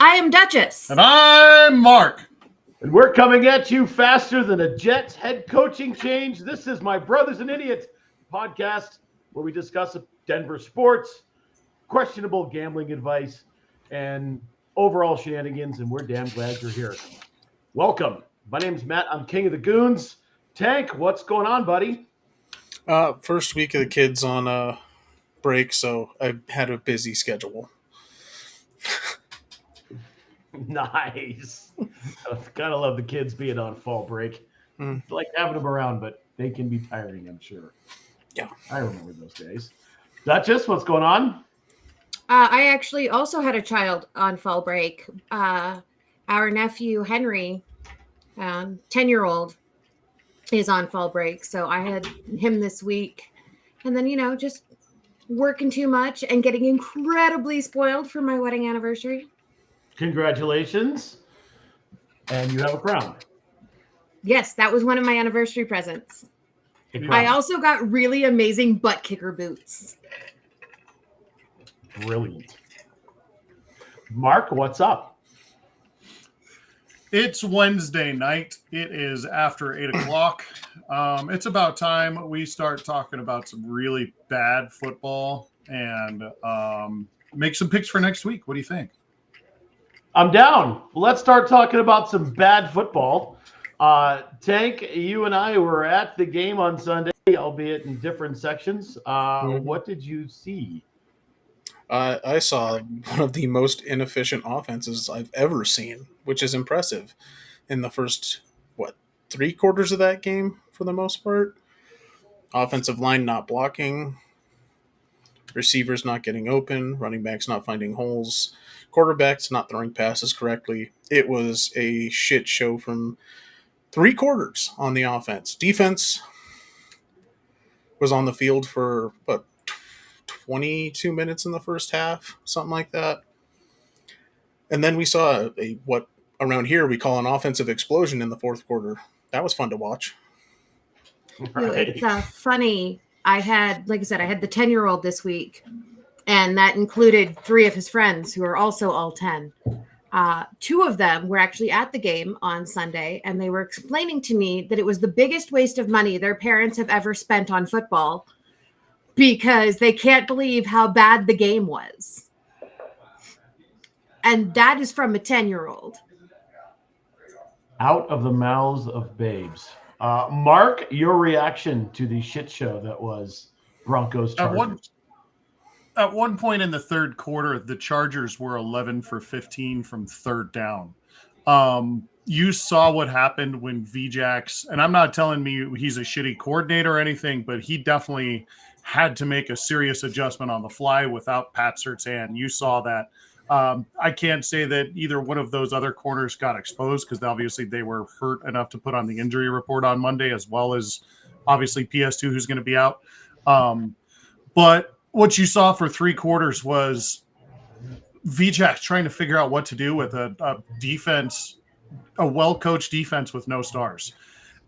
I am Duchess. And I'm Mark. And we're coming at you faster than a Jets head coaching change. This is My Brothers and Idiots podcast where we discuss Denver sports, questionable gambling advice, and overall shenanigans. And we're damn glad you're here. Welcome. My name's Matt. I'm King of the Goons. Tank, what's going on, buddy? First week of the kids on break, so I had a busy schedule. Nice. I gotta love the kids being on fall break. Like having them around, but they can be tiring, I'm sure. Yeah. I remember those days. Duchess, what's going on? I actually also had a child on fall break. Our nephew, Henry, 10-year-old, is on fall break. So I had him this week. And then, just working too much and getting incredibly spoiled for my wedding anniversary. Congratulations. And you have a crown. Yes, that was one of my anniversary presents. I also got really amazing butt kicker boots. Brilliant. Mark, what's up? It's Wednesday night. It is after 8 o'clock. It's about time we start talking about some really bad football and make some picks for next week. What do you think? I'm down. Let's start talking about some bad football. Tank, you and I were at the game on Sunday, albeit in different sections. What did you see? I saw one of the most inefficient offenses I've ever seen, which is impressive. In the first, 3 quarters of that game, for the most part. Offensive line not blocking, receivers not getting open, running backs not finding holes, quarterbacks not throwing passes correctly. It was a shit show from 3 quarters on the offense. Defense was on the field for, 22 minutes in the first half, something like that. And then we saw what around here we call an offensive explosion in the fourth quarter. That was fun to watch. Right. It's funny. I had the 10-year-old this week, and that included 3 of his friends who are also all 10. 2 of them were actually at the game on Sunday, and they were explaining to me that it was the biggest waste of money their parents have ever spent on football because they can't believe how bad the game was. And that is from a 10-year-old. Out of the mouths of babes. Mark, your reaction to the shit show that was Broncos Chargers. At one point in the third quarter, the Chargers were 11 for 15 from third down. You saw what happened when VJax, and I'm not telling me he's a shitty coordinator or anything, but he definitely had to make a serious adjustment on the fly without Pat Surtain. You saw that. I can't say that either one of those other corners got exposed because obviously they were hurt enough to put on the injury report on Monday, as well as obviously PS2 who's going to be out. But what you saw for 3 quarters was VJax trying to figure out what to do with a defense, a well-coached defense with no stars.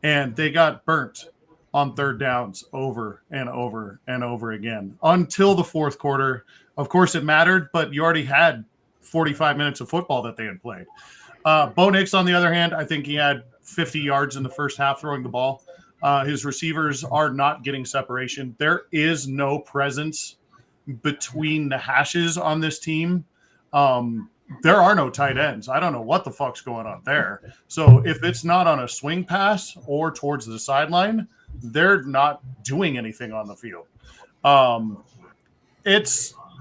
And they got burnt on third downs over and over and over again until the fourth quarter. Of course it mattered, but you already had 45 minutes of football that they had played. Bo Nix, on the other hand, I think he had 50 yards in the first half throwing the ball. His receivers are not getting separation. There is no presence between the hashes on this team. There are no tight ends. I don't know what the fuck's going on there. So if it's not on a swing pass or towards the sideline, they're not doing anything on the field.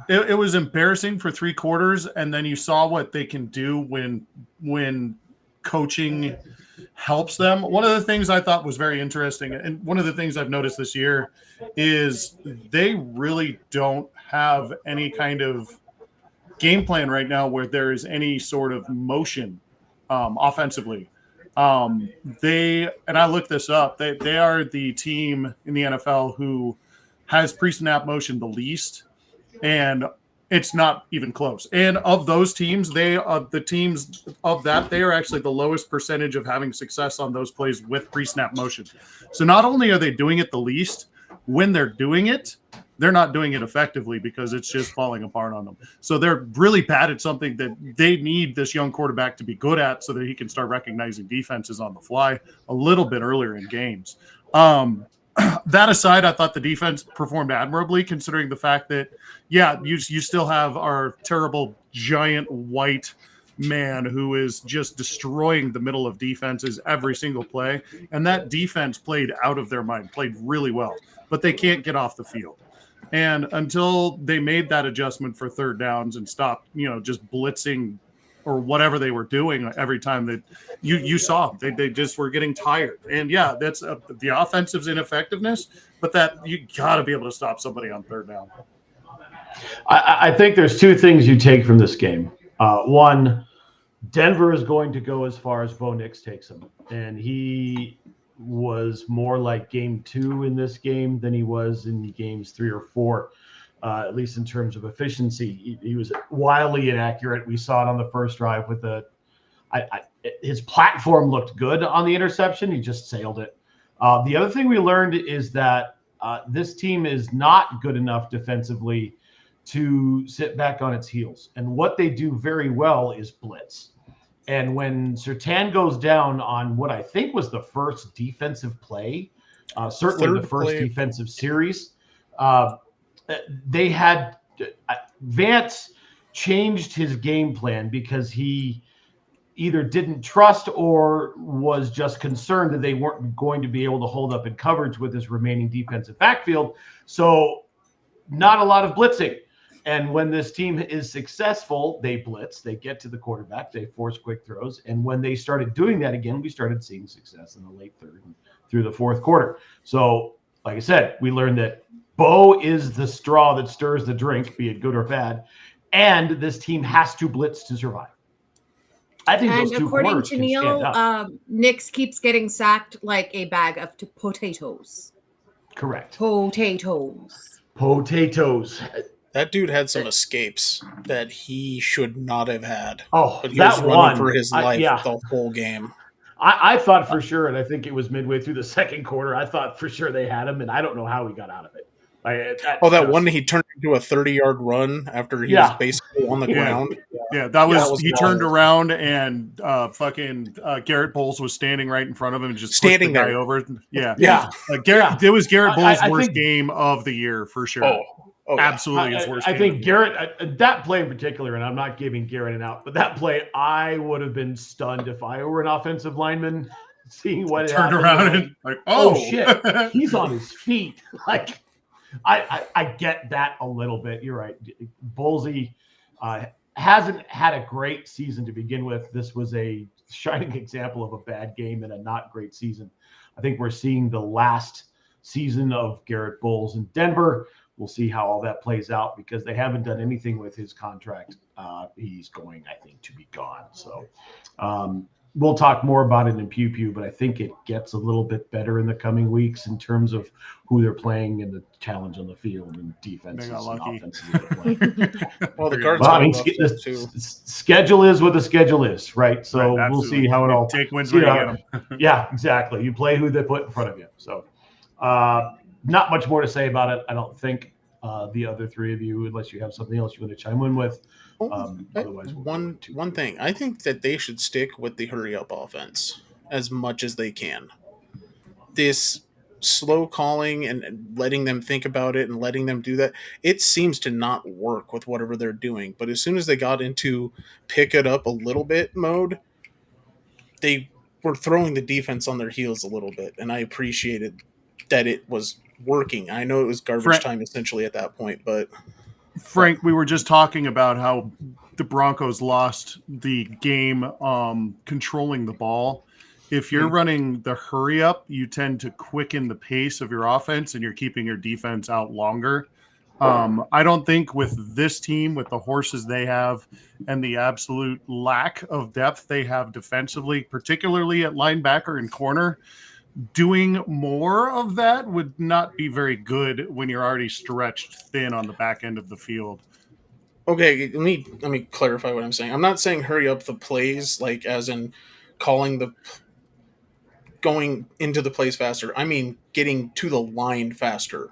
It was embarrassing for 3 quarters, and then you saw what they can do when coaching helps them. One of the things I thought was very interesting, and one of the things I've noticed this year, is they really don't have any kind of game plan right now where there is any sort of motion offensively. And I looked this up. They are the team in the NFL who has pre-snap motion the least, and it's not even close. And of those teams, they are the teams of that, they are actually the lowest percentage of having success on those plays with pre-snap motion. So not only are they doing it the least, when they're doing it, they're not doing it effectively because it's just falling apart on them. So they're really bad at something that they need this young quarterback to be good at so that he can start recognizing defenses on the fly a little bit earlier in games. That aside, I thought the defense performed admirably considering the fact that, you still have our terrible giant white man who is just destroying the middle of defenses every single play. And that defense played out of their mind, played really well, but they can't get off the field. And until they made that adjustment for third downs and stopped, just blitzing or whatever they were doing every time that you saw they just were getting tired. And that's the offensive's ineffectiveness, but that you got to be able to stop somebody on third down. I think there's two things you take from this game. One, Denver is going to go as far as Bo Nix takes him, and he was more like game 2 in this game than he was in games 3 or 4. At least in terms of efficiency, he was wildly inaccurate. We saw it on the first drive with his platform looked good on the interception. He just sailed it. The other thing we learned is that this team is not good enough defensively to sit back on its heels. And what they do very well is blitz. And when Surtain goes down on what I think was the first defensive play, certainly the first defensive series, they had Vance changed his game plan because he either didn't trust or was just concerned that they weren't going to be able to hold up in coverage with his remaining defensive backfield. So not a lot of blitzing. And when this team is successful, they blitz, they get to the quarterback, they force quick throws. And when they started doing that again, we started seeing success in the late third and through the fourth quarter. So, like I said, we learned that Bo is the straw that stirs the drink, be it good or bad. And this team has to blitz to survive. I think those two according corners to can stand Neil, up. Nix keeps getting sacked like a bag of potatoes. Correct. Potatoes. That dude had some escapes that he should not have had. Oh, but he that was running one for his life the whole game. I thought for sure, and I think it was midway through the second quarter, I thought for sure they had him, and I don't know how he got out of it. That one he turned into a 30-yard run after he was basically on the ground. Yeah, that was he turned around and Garrett Bowles was standing right in front of him and just standing the guy over. Yeah. It was Garrett Bowles' worst game of the year for sure. Oh, absolutely his worst game. I think Garrett, that play in particular, and I'm not giving Garrett an out, but that play, I would have been stunned if I were an offensive lineman seeing what turned around and like, oh shit, he's on his feet. Like, I get that a little bit. You're right. Bowlesy hasn't had a great season to begin with. This was a shining example of a bad game and a not great season. I think we're seeing the last season of Garrett Bowles in Denver. We'll see how all that plays out because they haven't done anything with his contract. He's going, I think, to be gone. So we'll talk more about it in Pew Pew, but I think it gets a little bit better in the coming weeks in terms of who they're playing and the challenge on the field and defenses and offenses they're playing. Well, the guards the schedule is what the schedule is, right? So we'll see how it all take wins when you get them. Yeah, exactly. You play who they put in front of you. So not much more to say about it, I don't think. The other three of you, unless you have something else you want to chime in with. Otherwise, one thing. I think that they should stick with the hurry up offense as much as they can. This slow calling and letting them think about it and letting them do that, it seems to not work with whatever they're doing. But as soon as they got into pick it up a little bit mode, they were throwing the defense on their heels a little bit, and I appreciated that it was working. I know it was garbage time essentially at that point, but Frank, we were just talking about how the Broncos lost the game controlling the ball. If you're running the hurry up, you tend to quicken the pace of your offense and you're keeping your defense out longer. I don't think with this team, with the horses they have and the absolute lack of depth they have defensively, particularly at linebacker and corner, doing more of that would not be very good when you're already stretched thin on the back end of the field. Okay, let me clarify what I'm saying. I'm not saying hurry up the plays, like as in going into the plays faster. I mean getting to the line faster.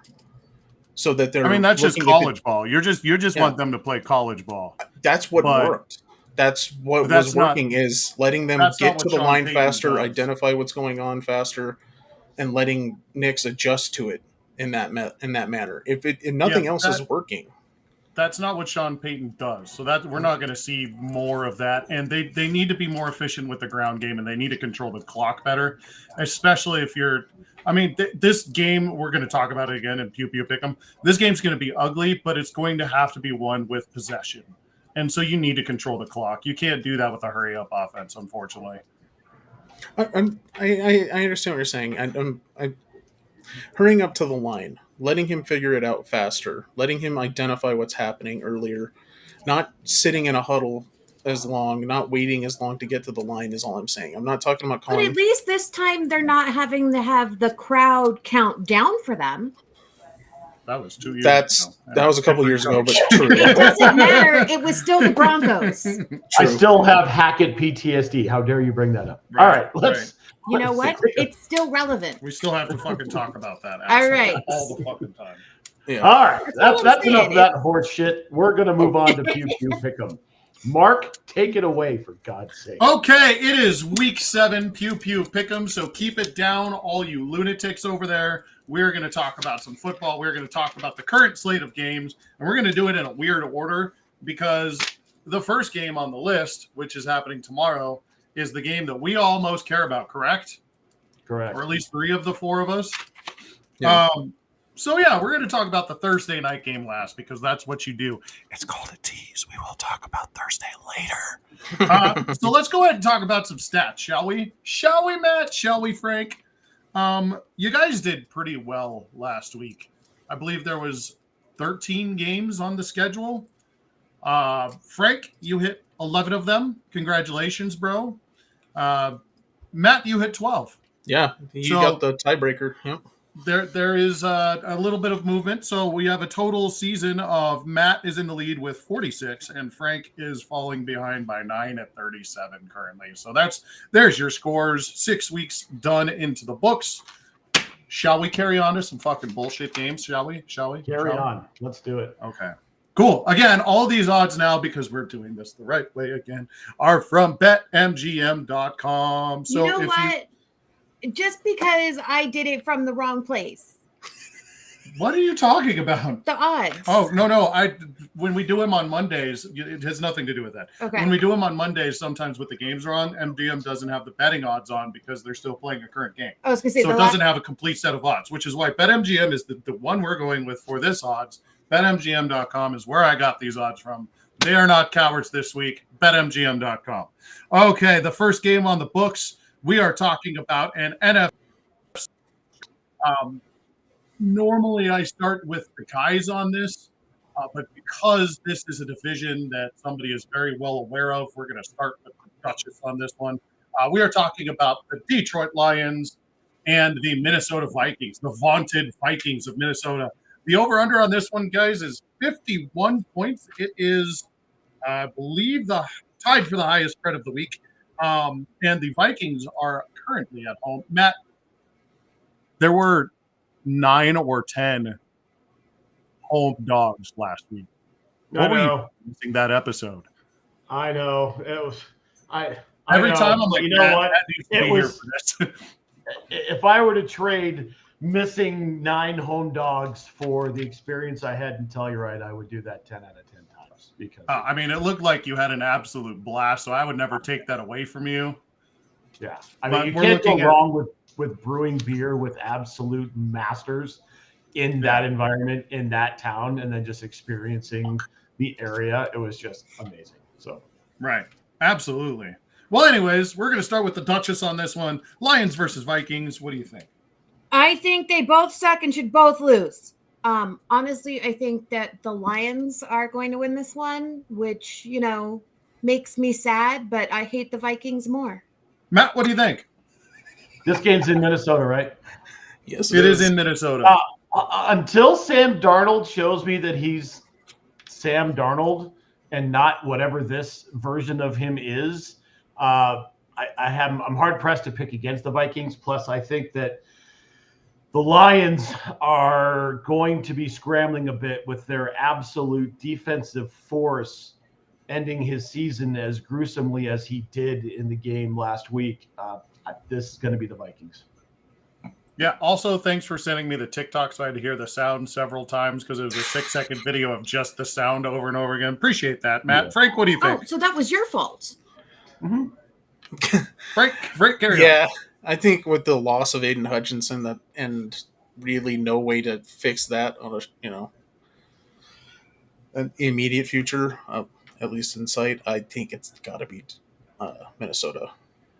so that they're. I mean, that's just looking at college ball. You just want them to play college ball. That's what But- worked. That's what that's was not- working, is letting them that's not get what to the Sean line Payton faster, does. identify what's going on faster, and letting Knicks adjust to it in that manner. If nothing else is working. That's not what Sean Payton does. So that we're not going to see more of that. And they need to be more efficient with the ground game, and they need to control the clock better, especially if you're. I mean, this game, we're going to talk about it again in Pew Pew Pickem. This game's going to be ugly, but it's going to have to be won with possession. And so you need to control the clock. You can't do that with a hurry-up offense, unfortunately. I understand what you're saying. I'm hurrying up to the line, letting him figure it out faster, letting him identify what's happening earlier, not sitting in a huddle as long, not waiting as long to get to the line is all I'm saying. I'm not talking about But calling. at least this time they're not having to have the crowd count down for them. That was 2 years ago. That was a couple years ago, but true. It doesn't matter. It was still the Broncos. I still have Hackett PTSD. How dare you bring that up? Right, All right, let's. You know what? It's still relevant. We still have to fucking talk about that. All right. All the fucking time. Yeah. All right, all that's I'm enough saying. of that horse shit. We're gonna move on to Pew Pew Pickem. Mark, take it away for God's sake. Okay, it is week 7, Pew Pew Pickem, so keep it down, all you lunatics over there. We're going to talk about some football. We're going to talk about the current slate of games, and we're going to do it in a weird order because the first game on the list, which is happening tomorrow, is the game that we all most care about, correct? Correct. Or at least 3 of the 4 of us. Yeah. So, yeah, we're going to talk about the Thursday night game last because that's what you do. It's called a tease. We will talk about Thursday later. So let's go ahead and talk about some stats, shall we? Shall we, Matt? Shall we, Frank? You guys did pretty well last week. I believe there was 13 games on the schedule. Frank, you hit 11 of them. Congratulations, bro. Matt, you hit 12. Yeah, you got the tiebreaker. Yep. There is a little bit of movement. So we have a total season of Matt is in the lead with 46 and Frank is falling behind by 9 at 37 currently. So there's your scores. 6 weeks done into the books. Shall we carry on to some fucking bullshit games? Shall we? Carry on. Let's do it. Okay. Cool. Again, all these odds now, because we're doing this the right way again, are from betmgm.com. So you know what? Just because I did it from the wrong place. What are you talking about? The odds. Oh, no. When we do them on Mondays, it has nothing to do with that. Okay. When we do them on Mondays, sometimes with the games are on, MGM doesn't have the betting odds on because they're still playing a current game. I was going to say, So it doesn't have a complete set of odds, which is why BetMGM is the one we're going with for this odds. BetMGM.com is where I got these odds from. They are not cowards this week. BetMGM.com. Okay, the first game on the books, we are talking about an NFL. Normally, I start with the guys on this, but because this is a division that somebody is very well aware of, we're going to start with the Duchess on this one. We are talking about the Detroit Lions and the Minnesota Vikings, the vaunted Vikings of Minnesota. The over-under on this one, guys, is 51 points. It is, I believe, tied for the highest spread of the week. And the Vikings are currently at home. Matt, there were 9 or 10 home dogs last week. What were you missing that episode? I know. It was Every time I'm like, you know what? Matt needs to be here for this. If I were to trade missing 9 home dogs for the experience I had in Telluride, I would do that 10 out of 10 times. Because I mean, it looked like you had an absolute blast, so I would never take that away from you. yeah, I mean, But you we're can't go looking at- wrong with brewing beer with absolute masters in that environment, in that town, and then just experiencing the area. It was just amazing. So Right. Absolutely. Well, anyways, we're going to start with the Duchess on this one. Lions versus Vikings. What do you think? I think they both suck and should both lose. Honestly, I think that the Lions are going to win this one, which, makes me sad, but I hate the Vikings more. Matt, what do you think? this game's in Minnesota, right? Yes, It is in Minnesota. Until Sam Darnold shows me that he's Sam Darnold and not whatever this version of him is, I'm hard pressed to pick against the Vikings. Plus, I think that The Lions are going to be scrambling a bit with their absolute defensive force ending his season as gruesomely as he did in the game last week. This is going to be the Vikings. Yeah. Also, thanks for sending me the TikTok so I had to hear the sound several times because it was a 6-second video of just the sound over and over again. Appreciate that, Matt. Yeah. Frank, what do you think? Oh, so that was your fault. Mm-hmm. Frank, carry on. Yeah, I think with the loss of Aiden Hutchinson and really no way to fix that on an immediate future, at least in sight, I think it's got to be Minnesota.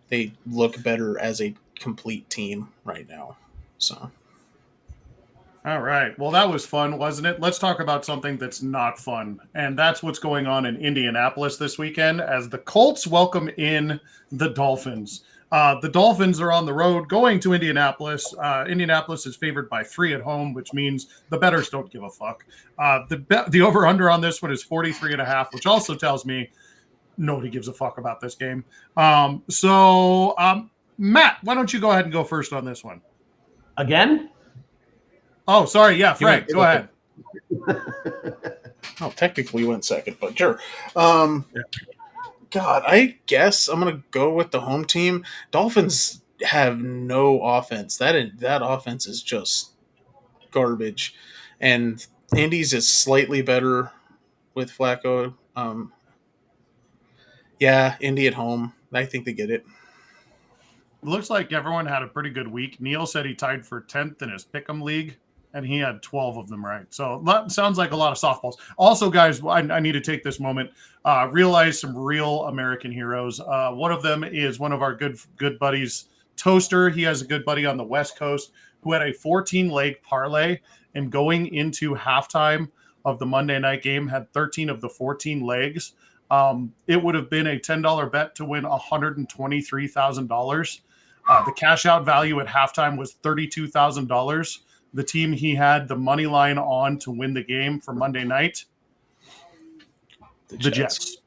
They look better as a complete team right now. So, All right. Well, that was fun, wasn't it? Let's talk about something that's not fun. And that's what's going on in Indianapolis this weekend as the Colts welcome in the Dolphins. The Dolphins are on the road going to Indianapolis. Indianapolis is favored by 3 at home, which means the bettors don't give a fuck. The over-under on this one is 43.5, which also tells me nobody gives a fuck about this game. Matt, why don't you go ahead and go first on this one? Again? Oh, sorry. Yeah, Frank, go ahead. Oh, technically went second, but sure. God, I guess I'm gonna go with the home team. Dolphins have no offense. That offense is just garbage, and Indy's is slightly better with Flacco. Yeah, Indy at home. I think they get it. Looks like everyone had a pretty good week. Neil said he tied for 10th in his Pickem league, and he had 12 of them right. So that sounds like a lot of softballs. Also, guys, I need to take this moment, realize some real American heroes. One of them is one of our good buddies, Toaster. He has a good buddy on the West Coast who had a 14-leg parlay, and going into halftime of the Monday night game had 13 of the 14 legs. It would have been a $10 bet to win $123,000. The cash out value at halftime was $32,000. The team he had the money line on to win the game for Monday night, the Jets.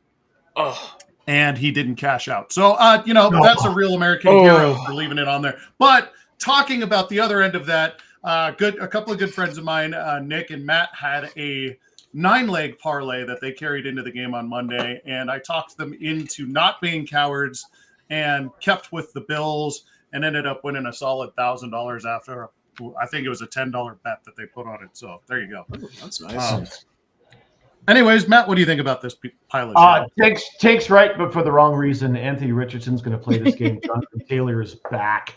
Oh. And he didn't cash out. So, that's a real American hero for leaving it on there. But talking about the other end of that, a couple of good friends of mine, Nick and Matt, had a 9-leg parlay that they carried into the game on Monday, and I talked them into not being cowards and kept with the Bills and ended up winning a solid $1,000 after I think it was a $10 bet that they put on it. So there you go. Oh, that's nice. Anyways, Matt, what do you think about this pilot? Take's right, but for the wrong reason. Anthony Richardson's going to play this game. Jonathan Taylor is back.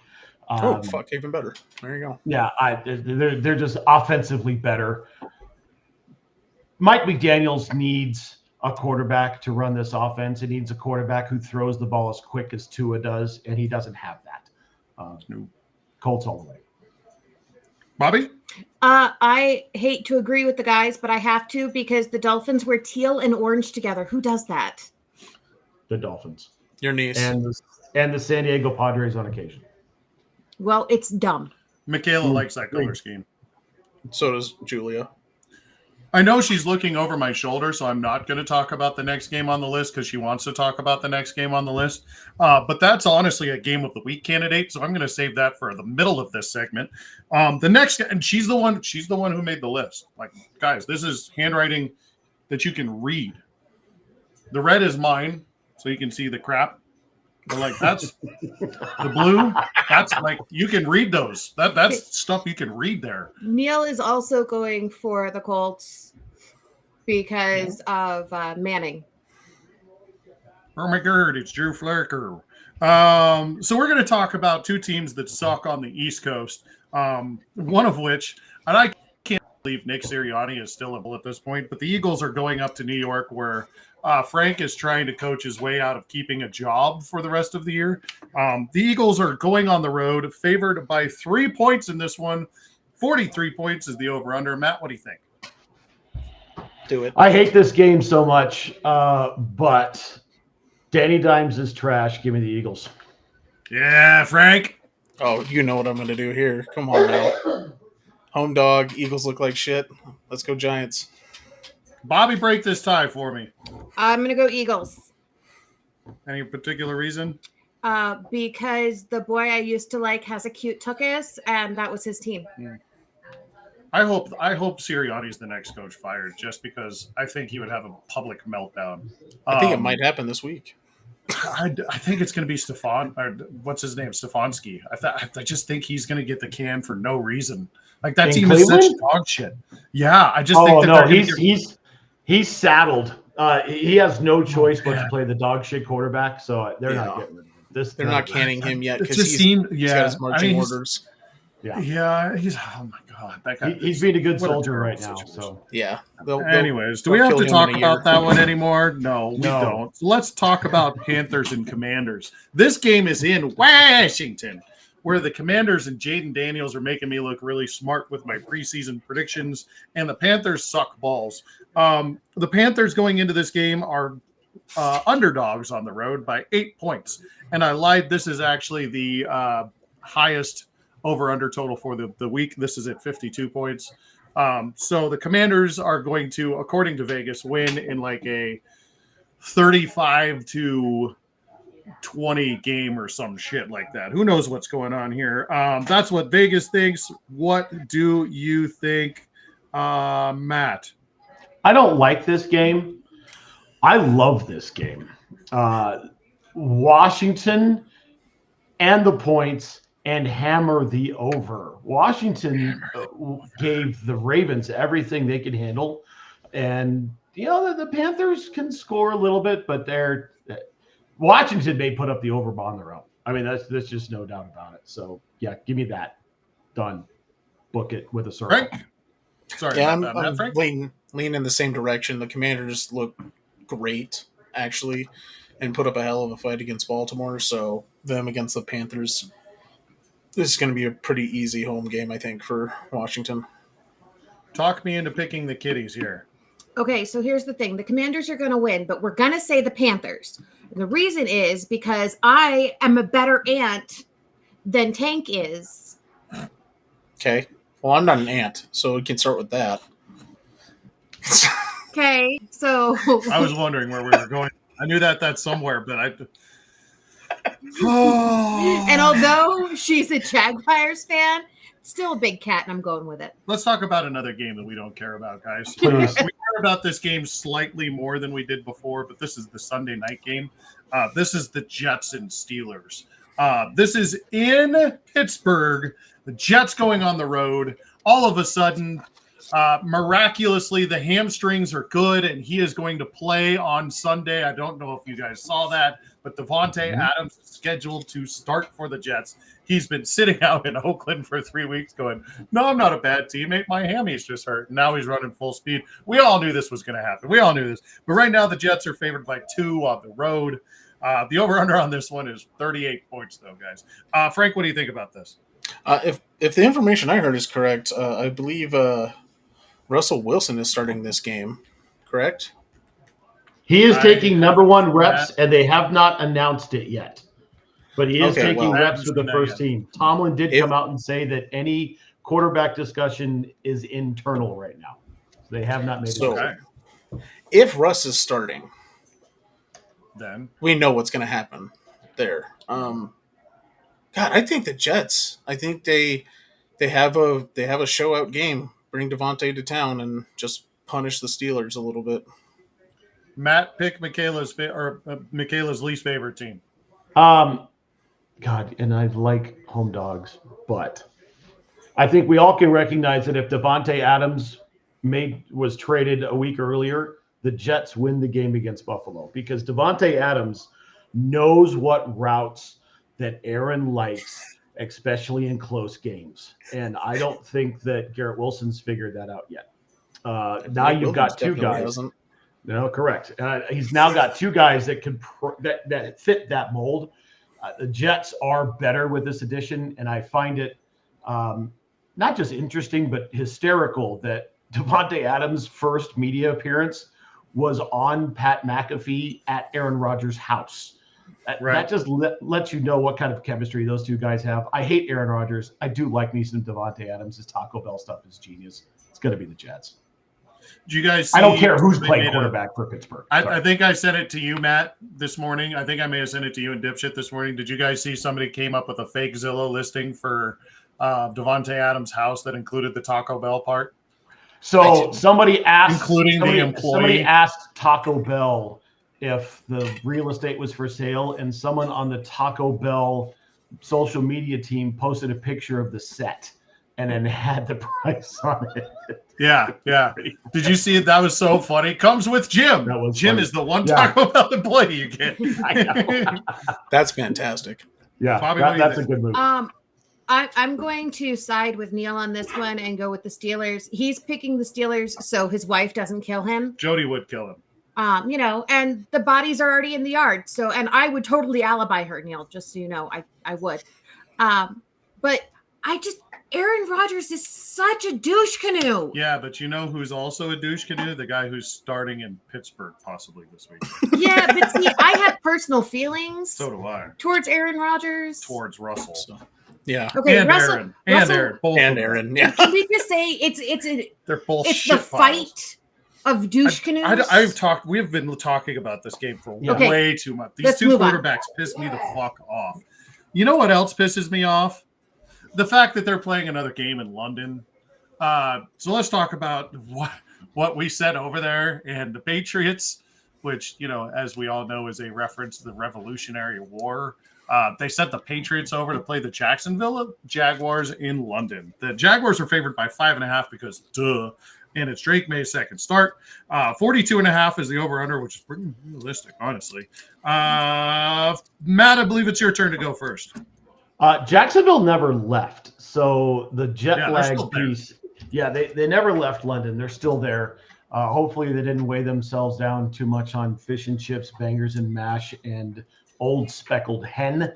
Fuck, even better. There you go. Yeah, they're just offensively better. Mike McDaniels needs a quarterback to run this offense. He needs a quarterback who throws the ball as quick as Tua does, and he doesn't have that. No. Colts all the way. Bobby? I hate to agree with the guys, but I have to because the Dolphins wear teal and orange together. Who does that? The Dolphins. Your niece. And the San Diego Padres on occasion. Well, it's dumb. Michaela likes that color scheme. So does Julia. I know she's looking over my shoulder, so I'm not going to talk about the next game on the list because she wants to talk about the next game on the list. But that's honestly a game of the week candidate, so I'm going to save that for the middle of this segment. The next, and she's the one who made the list. Like, guys, this is handwriting that you can read. The red is mine, so you can see the crap. But like that's the blue. That's like you can read those. That's stuff you can read there. Neil is also going for the Colts because of Manning. Oh my God, it's Drew Flacker. So we're going to talk about two teams that suck on the East Coast. One of which, and I can't believe Nick Sirianni is still able at this point, but the Eagles are going up to New York where Frank is trying to coach his way out of keeping a job for the rest of the year. The Eagles are going on the road, favored by 3 points in this one. 43 points is the over-under. Matt, what do you think? Do it. I hate this game so much, but Danny Dimes is trash. Give me the Eagles. Yeah, Frank. Oh, you know what I'm going to do here. Come on now. Home dog. Eagles look like shit. Let's go Giants. Bobby, break this tie for me. I'm going to go Eagles. Any particular reason? because the boy I used to like has a cute tuchus, and that was his team. I hope Sirianni's the next coach fired, just because I think he would have a public meltdown. I think it might happen this week. I think it's going to be what's his name, Stefanski. I just think he's going to get the can for no reason. Like that team is such dog shit. Yeah, I just think that he's saddled. He has no choice but to play the dog shit quarterback. So they're not getting rid of this. They're not canning him yet because he's got his marching orders. Yeah, he's oh my god, that guy. He's being a good soldier right now. So yeah. Anyways, do we have to talk about that one anymore? No, we don't. So let's talk about Panthers and Commanders. This game is in Washington, where the Commanders and Jaden Daniels are making me look really smart with my preseason predictions, and the Panthers suck balls. The Panthers going into this game are underdogs on the road by 8 points, and I lied. This is actually the highest over-under total for the week. This is at 52 points. So the Commanders are going to, according to Vegas, win in like a 35-20 game or some shit like that. Who knows what's going on here? That's what Vegas thinks. What do you think, Matt? I don't like this game. I love this game. Washington and the points and hammer the over. Washington gave the Ravens everything they could handle. And, the Panthers can score a little bit, but Washington may put up the over on their own. I mean, there's just no doubt about it. So, yeah, give me that. Done. Book it with a circle. Frank? Sorry I'm Frank? leaning in the same direction. The Commanders look great, actually, and put up a hell of a fight against Baltimore. So, them against the Panthers, this is going to be a pretty easy home game, I think, for Washington. Talk me into picking the Kitties here. Okay, so here's the thing. The Commanders are going to win, but we're going to say the Panthers. And the reason is because I am a better aunt than Tank is. Okay. Well, I'm not an ant, so we can start with that. Okay, so... I was wondering where we were going. I knew that's somewhere, but And although she's a Jaguars fan, still a big cat, and I'm going with it. Let's talk about another game that we don't care about, guys. We care about this game slightly more than we did before, but this is the Sunday night game. This is the Jets and Steelers. This is in Pittsburgh. The Jets going on the road. All of a sudden, miraculously, the hamstrings are good, and he is going to play on Sunday. I don't know if you guys saw that, but Davante Adams is scheduled to start for the Jets. He's been sitting out in Oakland for 3 weeks going, no, I'm not a bad teammate. My hammy's just hurt. Now he's running full speed. We all knew this was going to happen. We all knew this. But right now the Jets are favored by 2 on the road. The over-under on this one is 38 points, though, guys. Frank, what do you think about this? If the information I heard is correct, I believe Russell Wilson is starting this game, correct? He is taking number 1 reps, and they have not announced it yet. But he is taking reps with the first team. Tomlin did come out and say that any quarterback discussion is internal right now. So they have not made it. So if Russ is starting, then we know what's going to happen there. God, I think the Jets. I think they have a show out game. Bring Davante to town and just punish the Steelers a little bit. Matt, pick Michaela's least favorite team. God, and I like home dogs, but I think we all can recognize that if Davante Adams was traded a week earlier, the Jets win the game against Buffalo because Davante Adams knows what routes that Aaron likes, especially in close games. And I don't think that Garrett Wilson's figured that out yet. Now you've got 2 guys. No, correct. He's now got 2 guys that can that fit that mold. The Jets are better with this addition, and I find it not just interesting but hysterical that Davante Adams' first media appearance was on Pat McAfee at Aaron Rodgers' house. That just lets you know what kind of chemistry those 2 guys have. I hate Aaron Rodgers. I do like me some Davante Adams. His Taco Bell stuff is genius. It's going to be the Jets. Did you guys see I don't care who's they playing made quarterback for Pittsburgh. I think I sent it to you, Matt, this morning. I think I may have sent it to you and Dipshit this morning. Did you guys see somebody came up with a fake Zillow listing for Devontae Adams' house that included the Taco Bell part? So somebody employee asked Taco Bell if the real estate was for sale, and someone on the Taco Bell social media team posted a picture of the set and then had the price on it. Yeah. Did you see it? That was so funny. Comes with Jim. Jim is the one Taco Bell employee you get. That's fantastic. Yeah, that's a good move. I'm going to side with Neil on this one and go with the Steelers. He's picking the Steelers so his wife doesn't kill him. Jody would kill him. And the bodies are already in the yard. So, and I would totally alibi her, Neil, just so you know, I would. But Aaron Rodgers is such a douche canoe. Yeah, but you know who's also a douche canoe? The guy who's starting in Pittsburgh possibly this week. Yeah, but see, I have personal feelings. So do I. Towards Aaron Rodgers. Towards Russell. So, yeah. Okay, and Russell, Aaron. Both and Aaron. Yeah. Can we just say they're both it's the fight of douche canoes? We have been talking about this game for way too much. These two quarterbacks piss me the fuck off. You know what else pisses me off? The fact that they're playing another game in London. So let's talk about what we said over there. And the Patriots, which, as we all know, is a reference to the Revolutionary War. They sent the Patriots over to play the Jacksonville Jaguars in London. The Jaguars are favored by 5.5 because duh. And it's Drake May's second start. 42.5 is the over-under, which is pretty realistic, honestly. Matt, I believe it's your turn to go first. Jacksonville never left. So the jet lag piece, they never left London. They're still there. Hopefully they didn't weigh themselves down too much on fish and chips, bangers and mash, and old speckled hen.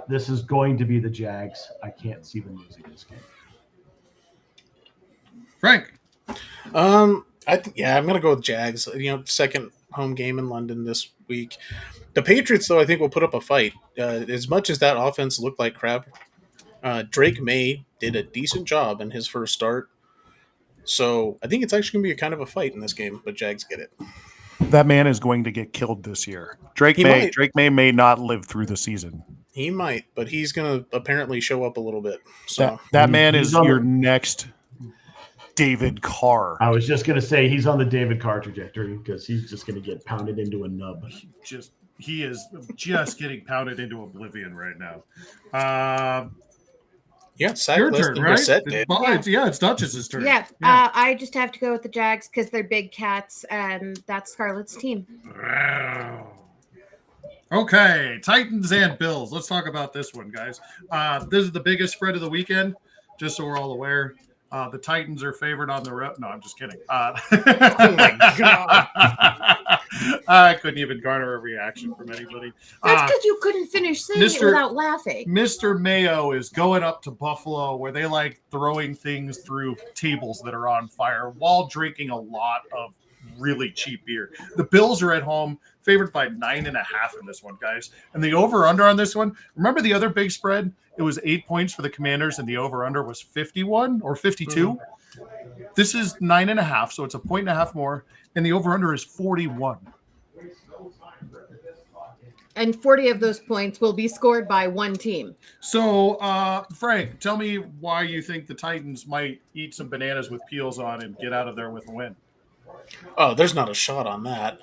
This is going to be the Jags. I can't see them losing this game. Frank. I'm gonna go with Jags. Second home game in London this week. The Patriots, though, I think will put up a fight. As much as that offense looked like crap, Drake May did a decent job in his first start. So I think it's actually gonna be a kind of a fight in this game, but Jags get it. That man is going to get killed this year. Drake May may not live through the season. He might, but he's gonna apparently show up a little bit. So that man is your next David Carr. I was just going to say he's on the David Carr trajectory because he's just going to get pounded into a nub. He is just getting pounded into oblivion right now. It's your turn, right? It's Duchess's turn. Yeah. I just have to go with the Jags because they're big cats, and that's Scarlett's team. Okay, Titans and Bills. Let's talk about this one, guys. This is the biggest spread of the weekend, just so we're all aware. The Titans are favored on the road. No, I'm just kidding. Oh my God. I couldn't even garner a reaction from anybody. That's because you couldn't finish saying it without laughing. Mr. Mayo is going up to Buffalo where they like throwing things through tables that are on fire while drinking a lot of really cheap beer. The Bills are at home, favored by 9.5 in this one, guys. And the over-under on this one, remember the other big spread? It was 8 points for the Commanders, and the over-under was 51 or 52. Mm-hmm. This is 9.5, so it's a 1.5 more, and the over-under is 41. And 40 of those points will be scored by one team. So, Frank, tell me why you think the Titans might eat some bananas with peels on and get out of there with a win. Oh, there's not a shot on that.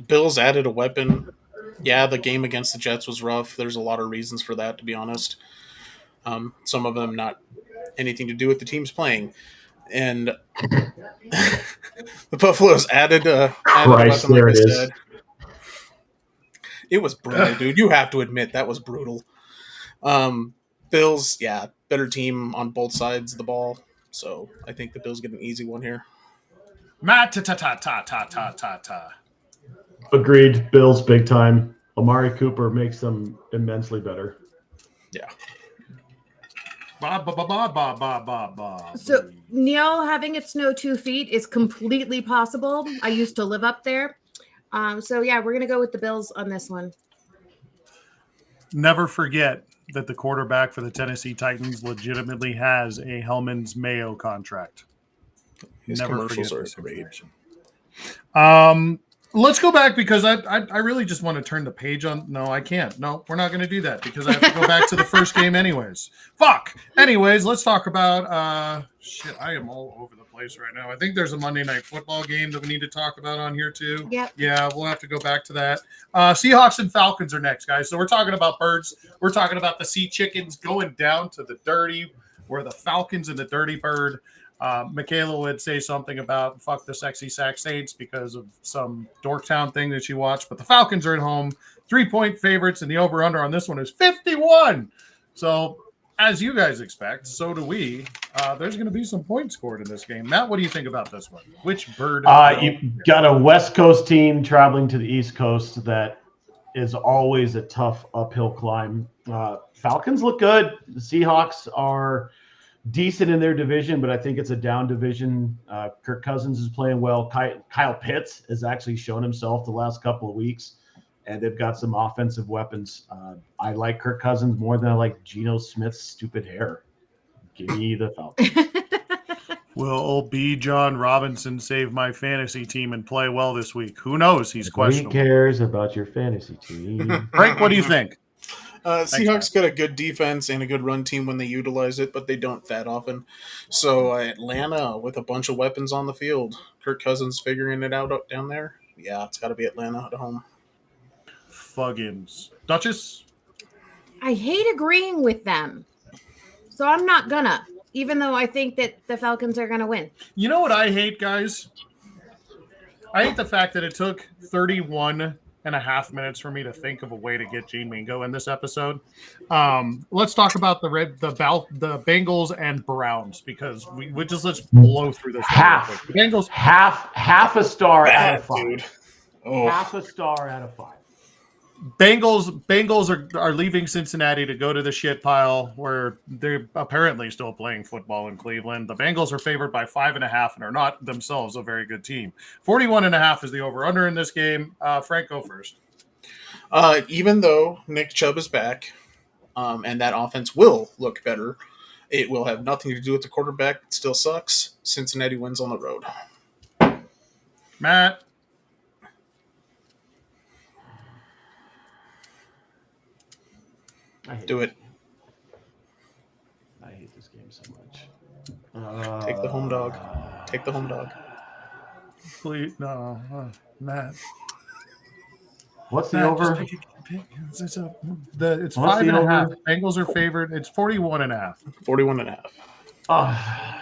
Bills added a weapon. Yeah, the game against the Jets was rough. There's a lot of reasons for that, to be honest. Some of them not anything to do with the teams playing. And the Buffaloes added a weapon, like I said. It was brutal, dude. You have to admit that was brutal. Bills, better team on both sides of the ball. So I think the Bills get an easy one here. Matt, ta. Agreed. Bills, big time. Amari Cooper makes them immensely better. Yeah. So Neil having it snow 2 feet is completely possible. I used to live up there. So we're going to go with the Bills on this one. Never forget that the quarterback for the Tennessee Titans legitimately has a Hellman's Mayo contract. His Never commercials forget are this great. information. Let's go back because I really just want to turn the page on. No, I can't. No, we're not going to do that because I have to go back to the first game anyways. Fuck. Anyways, let's talk about shit. I am all over the place right now. I think there's a Monday Night Football game that we need to talk about on here too. Yep. Yeah, we'll have to go back to that. Seahawks and Falcons are next, guys. So we're talking about birds. We're talking about the sea chickens going down to the dirty, where the Falcons and the dirty bird. Michaela would say something about fuck the sexy Sac Saints because of some Dorktown thing that she watched, but the Falcons are at home, 3-point favorites, and the over-under on this one is 51. So, as you guys expect, so do we. There's going to be some points scored in this game. Matt, what do you think about this one? Which bird? You've got a West Coast team traveling to the East Coast that is always a tough uphill climb. Falcons look good. The Seahawks are decent in their division, but I think it's a down division. Kirk Cousins is playing well. Kyle Pitts has actually shown himself the last couple of weeks, and they've got some offensive weapons. I like Kirk Cousins more than I like Geno Smith's stupid hair. Give me the Falcons. Will B. John Robinson save my fantasy team and play well this week? Who knows? He's questionable. Who cares about your fantasy team? Frank, what do you think? Seahawks got a good defense and a good run team when they utilize it, but they don't that often. So Atlanta with a bunch of weapons on the field. Kirk Cousins figuring it out up down there. Yeah, it's got to be Atlanta at home. Fuggins. Duchess? I hate agreeing with them. So I'm not gonna, even though I think that the Falcons are gonna win. You know what I hate, guys? I hate the fact that it took 31.5 minutes for me to think of a way to get Gene Mingo in this episode. Let's talk about the Bengals and Browns because let's blow through this. Half. The Bengals half a star out of 5. Dude. Oh. Half a star out of 5. Bengals are leaving Cincinnati to go to the shit pile where they're apparently still playing football in Cleveland. The Bengals are favored by 5.5 and are not themselves a very good team. 41.5 is the over-under in this game. Frank, go first. Even though Nick Chubb is back, and that offense will look better, it will have nothing to do with the quarterback. It still sucks. Cincinnati wins on the road. Matt. Do it. I hate this game so much. Take the home dog. Take the home dog. Please, no. Matt. What's the Matt, over? It's 5.5. over? Bengals are favored. It's 41.5. 41.5.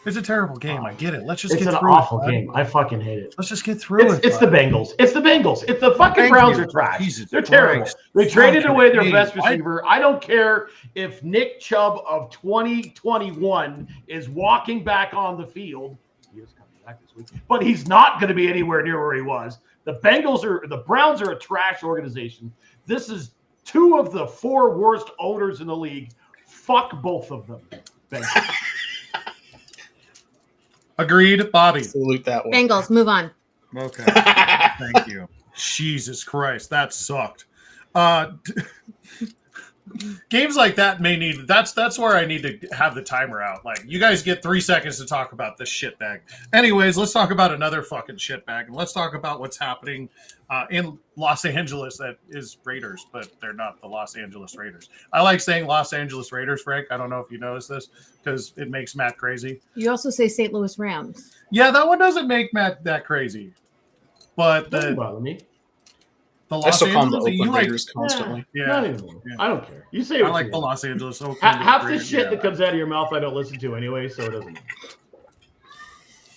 It's a terrible game. I get it. Let's just It's get an through awful it. game. I fucking hate it. Let's just get through it. It's the Bengals. It's the Bengals. It's the fucking Thank Browns you. are trash. Jesus They're terrible. Christ. They traded Fucking away their hate. best receiver. I don't care if Nick Chubb of 2021 is walking back on the field. He is coming back this week, but he's not going to be anywhere near where he was. The Browns are a trash organization. This is 2 of the 4 worst owners in the league. Fuck both of them. Bengals. Agreed, Bobby. Salute that one. Bengals, move on. Okay. Thank you. Jesus Christ, that sucked. Games like that may need that's where I need to have the timer out. Like, you guys get 3 seconds to talk about this shitbag. Anyways, let's talk about another fucking shitbag, and let's talk about what's happening in Los Angeles. That is Raiders, but they're not the Los Angeles Raiders. I like saying Los Angeles Raiders, Frank. I don't know if you noticed this because it makes Matt crazy. You also say St. Louis Rams. Yeah, that one doesn't make Matt that crazy. But Doesn't bother me. the I Los still call them the Angeles, you Oakland like, Raiders constantly. yeah, Not anymore. Yeah. I don't care. You say I what like you the want. Los Angeles Oakland. Half the Raiders, shit yeah. that comes out of your mouth I don't listen to anyway, so it doesn't matter.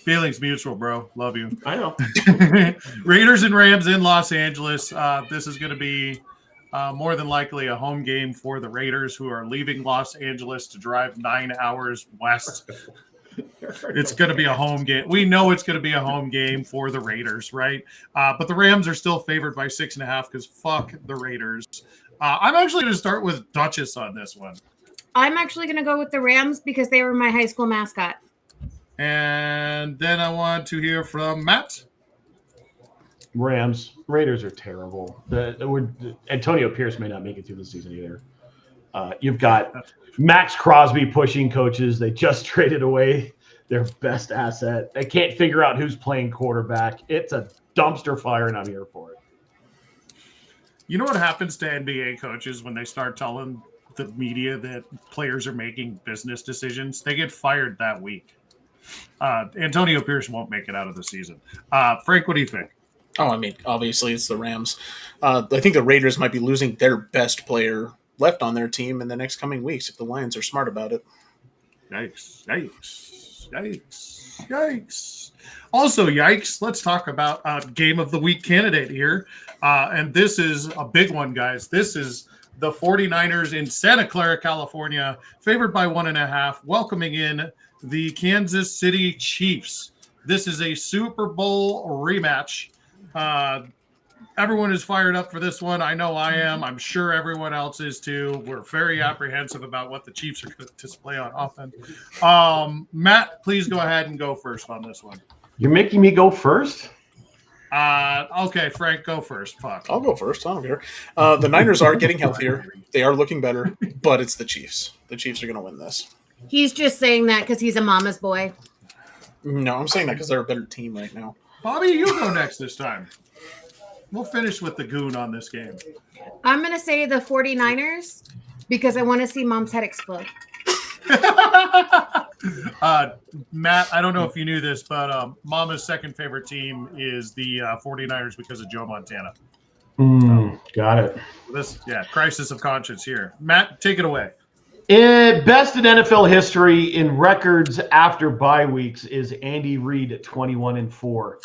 Feelings mutual, bro. Love you. I know. Raiders and Rams in Los Angeles. This is going to be more than likely a home game for the Raiders, who are leaving Los Angeles to drive 9 hours west. It's going to be a home game. We know it's going to be a home game for the Raiders, right? But the Rams are still favored by 6.5 because fuck the Raiders. I'm actually going to start with Duchess on this one. I'm actually going to go with the Rams because they were my high school mascot. And then I want to hear from Matt. Rams. Raiders are terrible. Antonio Pierce may not make it through the season either. You've got Max Crosby pushing coaches. They just traded away their best asset. They can't figure out who's playing quarterback. It's a dumpster fire, and I'm here for it. You know what happens to NBA coaches when they start telling the media that players are making business decisions? They get fired that week. Antonio Pierce won't make it out of the season. Frank, what do you think? Oh, I mean, obviously it's the Rams. I think the Raiders might be losing their best player left on their team in the next coming weeks if the Lions are smart about it. Yikes, yikes, yikes, yikes. Also, yikes, let's talk about Game of the Week candidate here. And this is a big one, guys. This is the 49ers in Santa Clara, California, favored by 1.5, welcoming in the Kansas City Chiefs. This is a Super Bowl rematch. Everyone is fired up for this one. I know I am. I'm sure everyone else is too. We're very apprehensive about what the Chiefs are going to display on offense. Matt, please go ahead and go first on this one. You're making me go first? Okay, Frank, go first. Fuck. I'll go first. I don't care. The Niners are getting healthier. They are looking better, but it's the Chiefs. The Chiefs are going to win this. He's just saying that because he's a mama's boy. No, I'm saying that because they're a better team right now. Bobby, you go next this time. We'll finish with the goon on this game. I'm going to say the 49ers because I want to see mom's head explode. Matt, I don't know if you knew this, but Mama's second favorite team is the 49ers because of Joe Montana. Got it. Crisis of conscience here. Matt, take it away. Best in NFL history in records after bye weeks is Andy Reid at 21-4.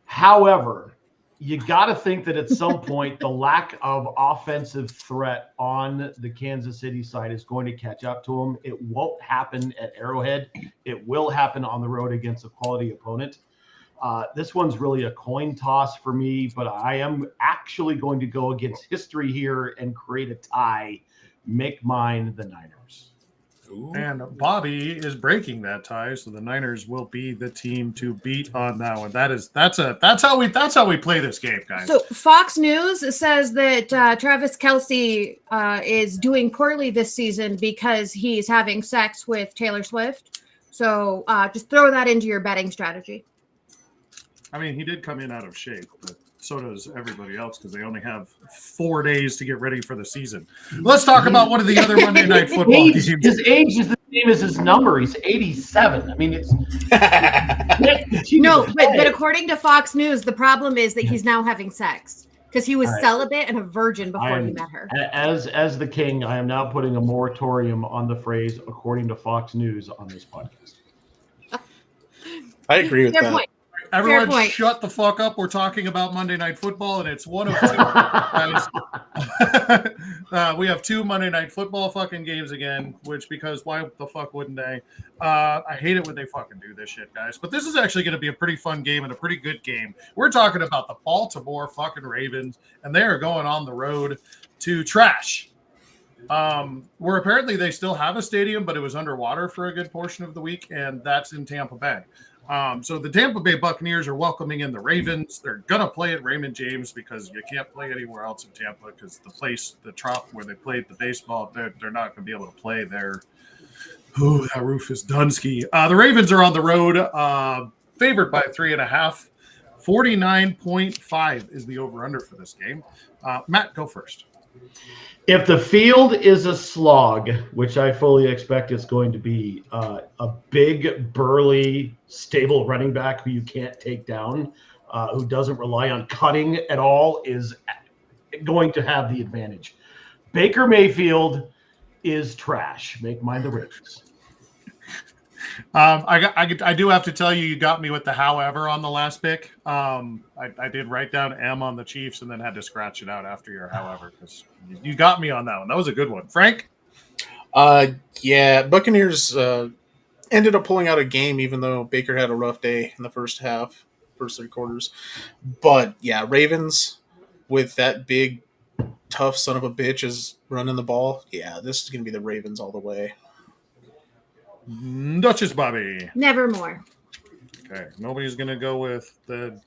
However, you got to think that at some point the lack of offensive threat on the Kansas City side is going to catch up to them. It won't happen at Arrowhead. It will happen on the road against a quality opponent. This one's really a coin toss for me, but I am actually going to go against history here and create a tie. Make mine the Niners. Ooh. And Bobby is breaking that tie, so the Niners will be the team to beat on that one. That's how we play this game, guys. So Fox News says that Travis Kelce is doing poorly this season because he's having sex with Taylor Swift. So just throw that into your betting strategy. I mean, he did come in out of shape, but so does everybody else because they only have 4 days to get ready for the season. Let's talk about one of the other Monday Night Football games. His age is the same as his number. He's 87. I mean, it's no, but according to Fox News, the problem is that he's now having sex because he was celibate and a virgin before he met her. As the king, I am now putting a moratorium on the phrase "according to Fox News" on this podcast. I agree with that. Point. Everyone shut the fuck up. We're talking about Monday Night Football, and it's one of two. Guys. We have 2 Monday Night Football fucking games again, because why the fuck wouldn't they? I hate it when they fucking do this shit, guys. But this is actually going to be a pretty fun game and a pretty good game. We're talking about the Baltimore fucking Ravens, and they are going on the road to trash. Where apparently they still have a stadium, but it was underwater for a good portion of the week, and that's in Tampa Bay. So the Tampa Bay Buccaneers are welcoming in the Ravens. They're going to play at Raymond James because you can't play anywhere else in Tampa because the trop where they played the baseball, they're not going to be able to play there. Oh, that roof is Dunsky. The Ravens are on the road, favored by 3.5. 49.5 is the over-under for this game. Matt, go first. If the field is a slog, which I fully expect it's going to be, a big, burly, stable running back who you can't take down, who doesn't rely on cutting at all, is going to have the advantage. Baker Mayfield is trash. Make mine the Ravens. I do have to tell you got me with the however on the last pick. I did write down M on the Chiefs and then had to scratch it out after your however because you got me on that one. That was a good one. Frank? Yeah, Buccaneers ended up pulling out a game even though Baker had a rough day in the first 3 quarters. But yeah, Ravens with that big, tough son of a bitch is running the ball. Yeah, this is going to be the Ravens all the way. Duchess Bobby. Nevermore. Okay. Nobody's going to go with the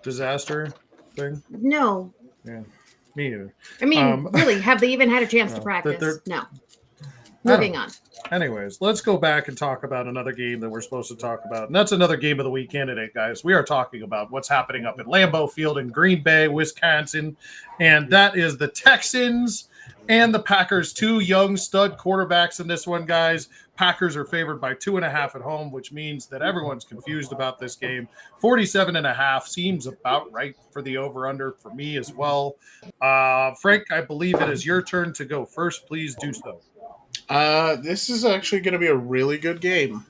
disaster thing? No. Yeah. Me either. I mean, really, have they even had a chance to practice? No. Moving on. Anyways, let's go back and talk about another game that we're supposed to talk about. And that's another game of the week candidate, guys. We are talking about what's happening up at Lambeau Field in Green Bay, Wisconsin. And that is the Texans and the Packers, two young stud quarterbacks in this one, guys. Packers are favored by 2.5 at home, which means that everyone's confused about this game. 47.5 seems about right for the over-under for me as well. Frank, I believe it is your turn to go first. Please do so. This is actually going to be a really good game.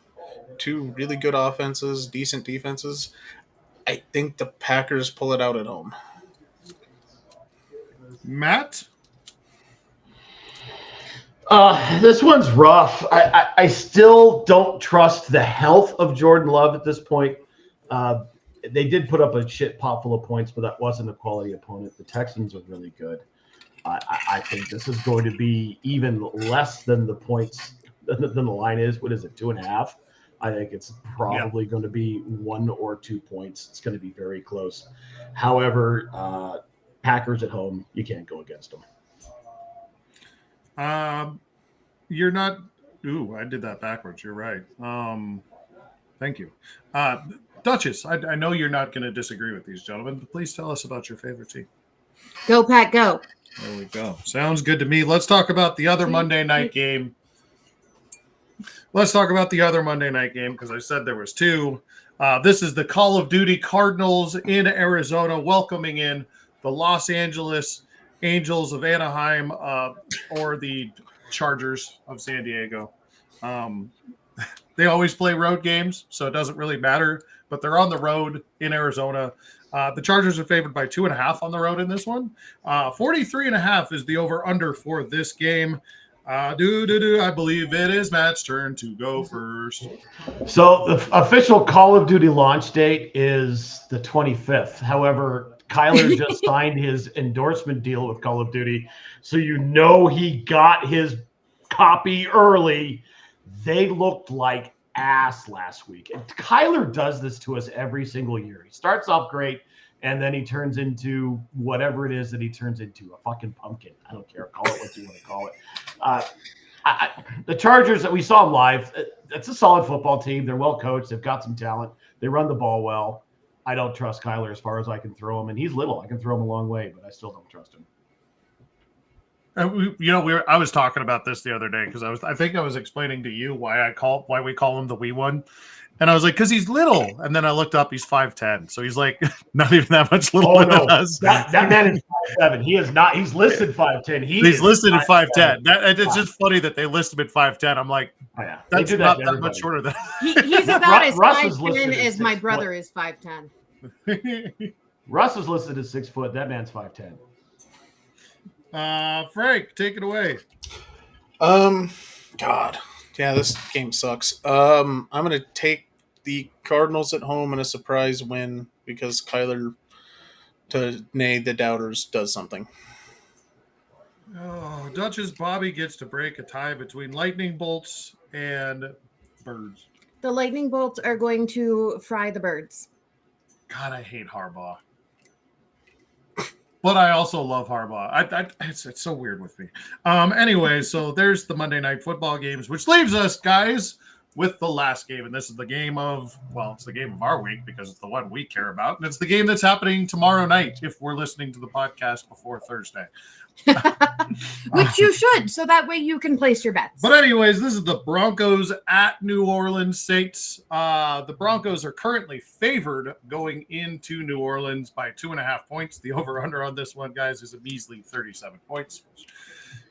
Two really good offenses, decent defenses. I think the Packers pull it out at home. Matt? This one's rough. I still don't trust the health of Jordan Love at this point. They did put up a shit pot full of points, but that wasn't a quality opponent. The Texans are really good. I think this is going to be even less than the points than the line is. What is it, 2.5? I think it's probably going to be 1 or 2 points. It's going to be very close. However, Packers at home, you can't go against them. You're not. Ooh, I did that backwards. You're right. Thank you. Duchess, I know you're not going to disagree with these gentlemen, but please tell us about your favorite team. Go, Pack, go. There we go. Sounds good to me. Let's talk about the other Monday night game. Because I said there was two. This is the Call of Duty Cardinals in Arizona welcoming in the Los Angeles Angels of Anaheim or the Chargers of San Diego. They always play road games, so it doesn't really matter, but they're on the road in Arizona. The Chargers are favored by 2.5 on the road in this one. 43.5 is the over-under for this game. I believe it is Matt's turn to go first. So the official Call of Duty launch date is the 25th. However, Kyler just signed his endorsement deal with Call of Duty, so he got his copy early. They looked like ass last week. And Kyler does this to us every single year. He starts off great, and then he turns into whatever it is that he turns into, a fucking pumpkin. I don't care. Call it what you want to call it. The Chargers, that we saw live, it's a solid football team. They're well coached. They've got some talent. They run the ball well. I don't trust Kyler as far as I can throw him. And he's little. I can throw him a long way, but I still don't trust him. I was talking about this the other day because I think I was explaining to you why we call him the wee one, and I was like, because he's little, and then I looked up, he's 5'10", so he's like not even that much littler than us. That man is 5'7". He is not. He's listed 5'10". He's listed at 5'10". It's just funny that they list him at 5'10". I'm like, that's not that much shorter than. He's about as 5'10" as my brother is 5'10". Russ is listed as 6 foot. That man's 5'10". Frank, take it away. God, yeah, this game sucks. I'm gonna take the Cardinals at home in a surprise win because Kyler, to nay the doubters, does something. Oh, Duchess Bobby gets to break a tie between lightning bolts and birds. The lightning bolts are going to fry the birds. God, I hate Harbaugh. But I also love Harbaugh. It's so weird with me. Anyway, so there's the Monday Night Football games, which leaves us, guys, with the last game. And this is the game of, it's the game of our week because it's the one we care about. And it's the game that's happening tomorrow night if we're listening to the podcast before Thursday. Which you should, so that way you can place your bets. But anyways, this is the Broncos at New Orleans Saints. The Broncos are currently favored going into New Orleans by 2.5 points. The over-under on this one, guys, is a measly 37 points.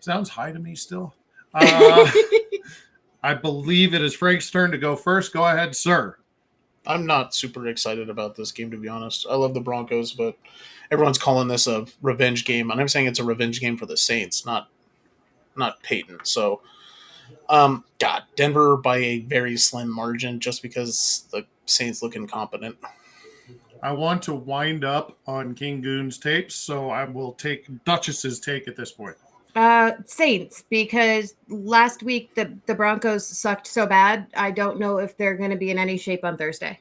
Sounds high to me still. I believe it is Frank's turn to go first. Go ahead, sir. I'm not super excited about this game, to be honest. I love the Broncos, but everyone's calling this a revenge game, and I'm saying it's a revenge game for the Saints, not Peyton. So, Denver by a very slim margin just because the Saints look incompetent. I want to wind up on King Goon's tapes, so I will take Duchess's take at this point. Saints, because last week the Broncos sucked so bad. I don't know if they're going to be in any shape on Thursday.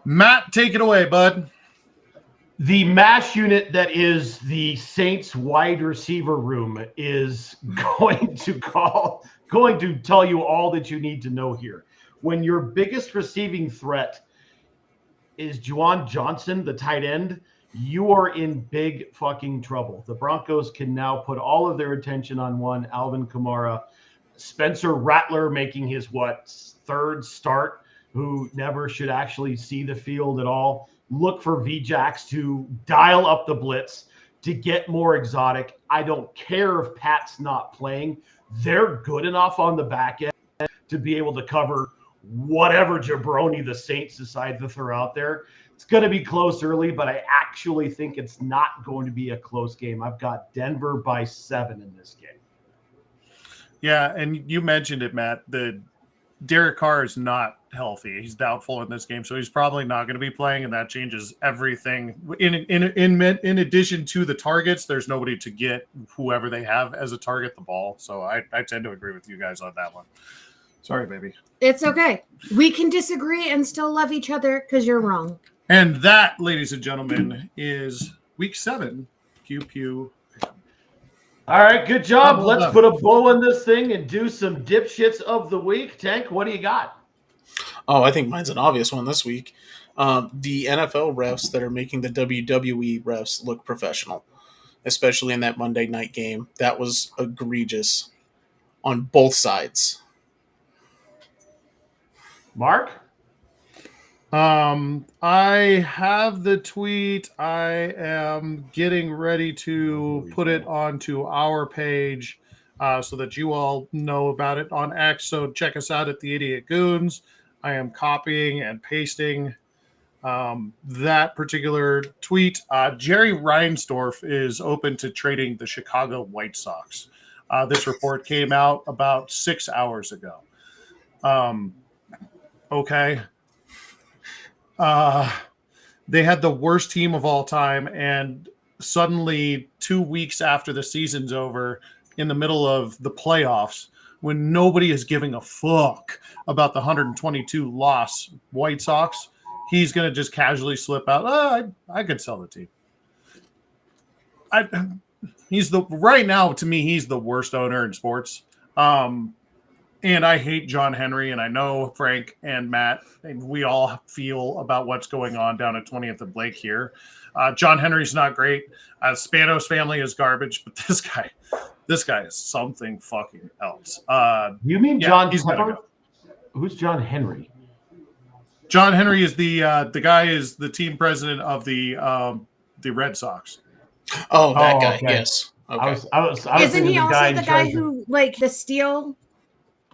Matt, take it away, bud. The mash unit that is the Saints wide receiver room is going to tell you all that you need to know here. When your biggest receiving threat is Juwan Johnson, the tight end, you are in big fucking trouble. The Broncos can now put all of their attention on one, Alvin Kamara. Spencer Rattler making his, third start, who never should actually see the field at all. Look for VJax to dial up the blitz, to get more exotic. I don't care if Pat's not playing. They're good enough on the back end to be able to cover whatever jabroni the Saints decide to throw out there. It's going to be close early, but I actually think it's not going to be a close game. I've got Denver by 7 in this game. Yeah, and you mentioned it, Matt. The Derek Carr is not healthy. He's doubtful in this game, so he's probably not going to be playing, and that changes everything. In addition to the targets, there's nobody to get whoever they have as a target the ball. So I tend to agree with you guys on that one. Sorry, baby. It's okay. We can disagree and still love each other because you're wrong. And that, ladies and gentlemen, is week 7. Pew Pew. All right, good job. Let's put a bow on this thing and do some dipshits of the week. Tank, what do you got? Oh, I think mine's an obvious one this week. The NFL refs that are making the WWE refs look professional, especially in that Monday night game. That was egregious on both sides. Mark? I have the tweet. I am getting ready to put it onto our page so that you all know about it on X. So check us out at the Idiot Goons. I am copying and pasting that particular tweet. Jerry Reinsdorf is open to trading the Chicago White Sox. This report came out about 6 hours ago. Okay. They had the worst team of all time, and suddenly 2 weeks after the season's over, in the middle of the playoffs, when nobody is giving a fuck about the 122 loss White Sox, he's going to just casually slip out. I could sell the team. Right now, to me, he's the worst owner in sports. And I hate John Henry, and I know Frank and Matt, and we all feel about what's going on down at 20th and Blake here. John Henry's not great. Spanos family is garbage, but this guy is something fucking else. You mean John? He's gotta go. Who's John Henry? John Henry is the guy is the team president of the Red Sox. Oh, that guy. Okay. Yes. Okay. I was Isn't he also the guy who? who, like, the steel?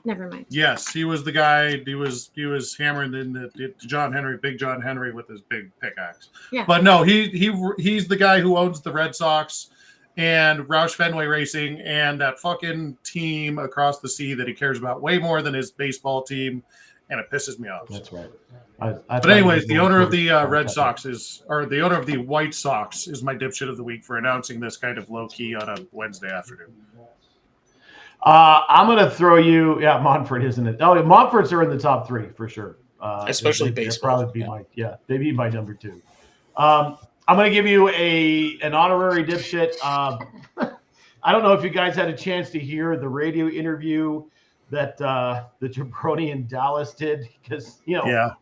Never mind. Yes, he was the guy. He was hammering in the John Henry, big John Henry with his big pickaxe. Yeah. But no, he's the guy who owns the Red Sox and Roush Fenway Racing and that fucking team across the sea that he cares about way more than his baseball team, and it pisses me off. That's right. But anyways, the owner of the Red Sox the owner of the White Sox is my dipshit of the week for announcing this kind of low key on a Wednesday afternoon. I'm going to throw you. Yeah, Montfort, isn't it? Oh, Montforts are in the top 3 for sure. Especially baseball. Probably be they'd be my number 2. I'm going to give you an honorary dipshit. I don't know if you guys had a chance to hear the radio interview that the Jabroni in Dallas did, because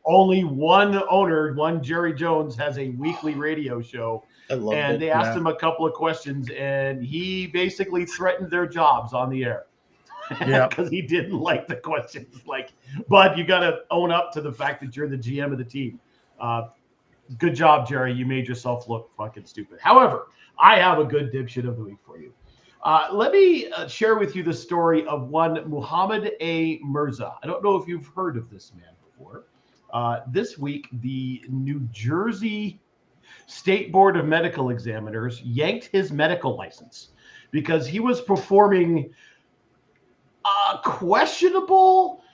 only one owner, one Jerry Jones, has a weekly radio show. They asked him a couple of questions, and he basically threatened their jobs on the air. Yeah, because he didn't like the questions. But you got to own up to the fact that you're the GM of the team. Good job, Jerry. You made yourself look fucking stupid. However, I have a good dipshit of the week for you. Let me share with you the story of one Muhammad A. Mirza. I don't know if you've heard of this man before. This week, the New Jersey State Board of Medical Examiners yanked his medical license because he was performing questionable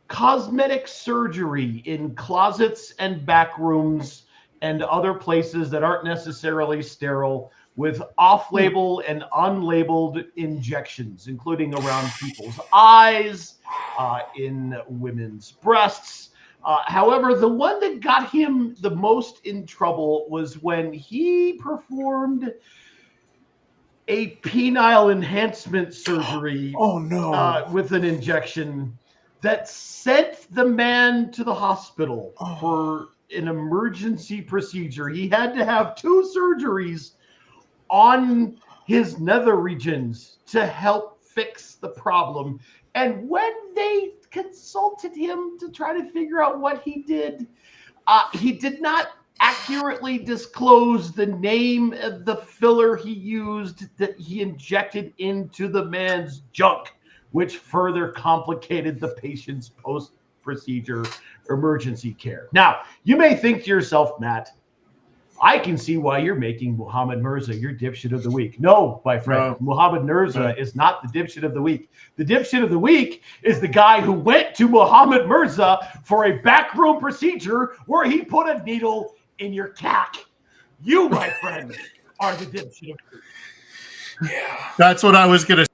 cosmetic surgery in closets and back rooms and other places that aren't necessarily sterile, with off-label and unlabeled injections, including around people's eyes, in women's breasts, However, the one that got him the most in trouble was when he performed a penile enhancement surgery Oh no! with an injection that sent the man to the hospital for an emergency procedure. He had to have 2 surgeries on his nether regions to help fix the problem. And when they consulted him to try to figure out what he did not accurately disclose the name of the filler he used that he injected into the man's junk, which further complicated the patient's post-procedure emergency care. Now, you may think to yourself, Matt, I can see why you're making Muhammad Mirza your dipshit of the week. No, my friend, No. Muhammad Mirza is not the dipshit of the week. The dipshit of the week is the guy who went to Muhammad Mirza for a backroom procedure where he put a needle in your cack. You, my friend, are the dipshit of the week. Yeah. That's what I was going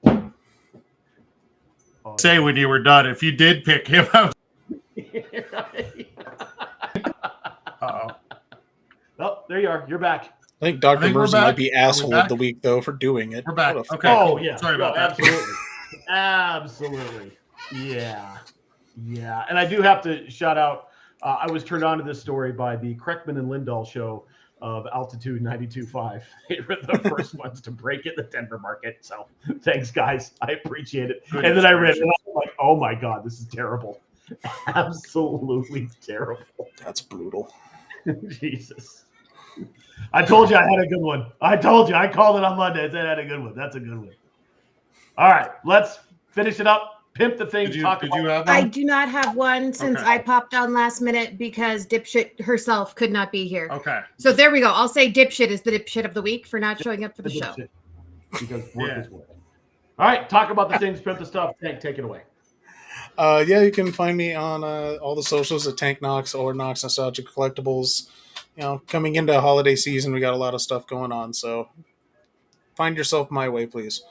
to say when you were done. If you did pick him out. Uh-oh. Oh, there you are. You're back. I think Dr. think we're Mirza might back. be Are we asshole of back? the week, though, for doing it. We're back. What a Okay. Oh, cool. yeah. Sorry about that. Absolutely. Absolutely. Yeah. Yeah. And I do have to shout out, I was turned on to this story by the Kreckman and Lindahl show of Altitude 92.5. They were the first ones to break in the Denver market. So thanks, guys. I appreciate it. Goodness And then I read it, gracious. and I was like, oh my God, this is terrible. Absolutely terrible. That's brutal. Jesus. I told you I had a good one. I told you. I called it on Monday. I said I had a good one. That's a good one. All right. Let's finish it up. Pimp the things. Did you about have I one? do not have one since Okay. I popped on last minute because dipshit herself could not be here. Okay. So there we go. I'll say dipshit is the dipshit of the week for not showing up for the the show. shit, because work Yeah. is work. All right. Talk about the things. Pimp the stuff. Take it away. Yeah, you can find me on all the socials at Tank Knox or Knox Nostalgic Collectibles. You know, coming into holiday season, we got a lot of stuff going on, so find yourself my way, please.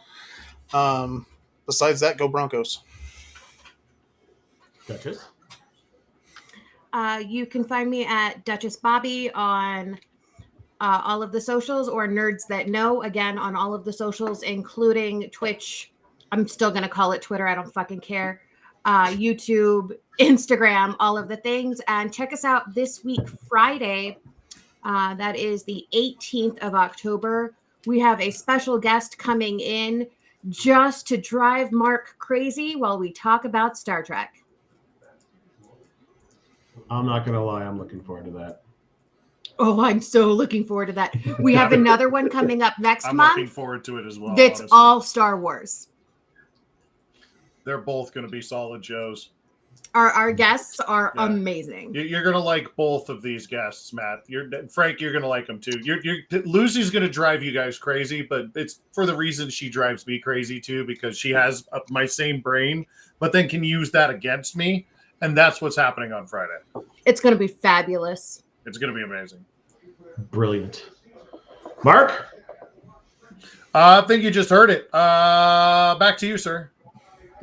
Besides that, go Broncos. Duchess. You can find me at Duchess Bobby on all of the socials, or Nerds That Know, again, on all of the socials, including Twitch. I'm still going to call it Twitter. I don't fucking care. YouTube, Instagram, all of the things. And check us out this week, Friday. That is the 18th of October. We have a special guest coming in just to drive Mark crazy while we talk about Star Trek. I'm not going to lie. I'm looking forward to that. Oh, I'm so looking forward to that. We have another one coming up next I'm looking month forward to it as well. that's honestly. all Star Wars. They're both going to be solid shows. Our guests are Yeah. amazing. You're going to like both of these guests, Matt. Frank, you're going to like them too. Lucy's going to drive you guys crazy, but it's for the reason she drives me crazy too, because she has my same brain, but then can use that against me. And that's what's happening on Friday. It's going to be fabulous. It's going to be amazing. Brilliant. Mark? I think you just heard it. Back to you, sir.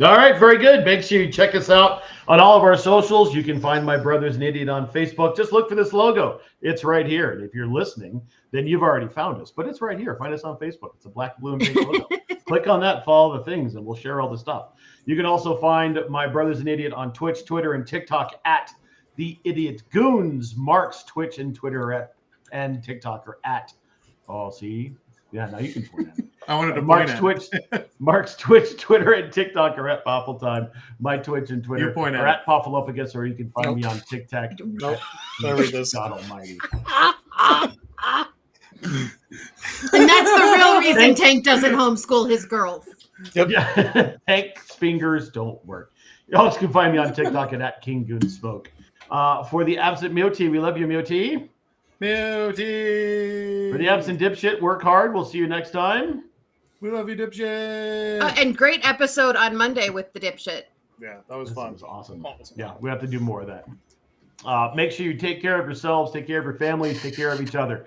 All right, very good. Make sure you check us out on all of our socials. You can find My Brother's an Idiot on Facebook. Just look for this logo. It's right here. And if you're listening, then you've already found us. But it's right here. Find us on Facebook. It's a black, blue, and pink logo. Click on that, follow the things, and we'll share all the stuff. You can also find My Brother's an Idiot on Twitch, Twitter, and TikTok at The Idiot Goons. Mark's Twitch and Twitter and TikTok are at. Oh, see? Yeah, now you can point at it. I wanted to Mark's point Mark's Twitch, Twitter, and TikTok are at Poffle Time. My Twitch and Twitter You point are at at Poffleopicus, or you can find me on TikTok. Nope. I read this. God Almighty. And that's the real reason Tank doesn't homeschool his girls. Yep. Yeah, Hank's fingers don't work. You also can find me on TikTok at King Goon Smoke. For the absent Mewty, we love you, Mewty. Mewty. For the absent dipshit, work hard. We'll see you next time. We love you, dipshit. And great episode on Monday with the dipshit. Yeah, that was This fun. was awesome. Yeah, we have to do more of that. Make sure you take care of yourselves, take care of your families, take care of each other.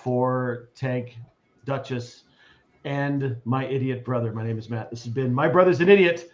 For Tank, Duchess, and my idiot brother, my name is Matt. This has been My Brother's an Idiot.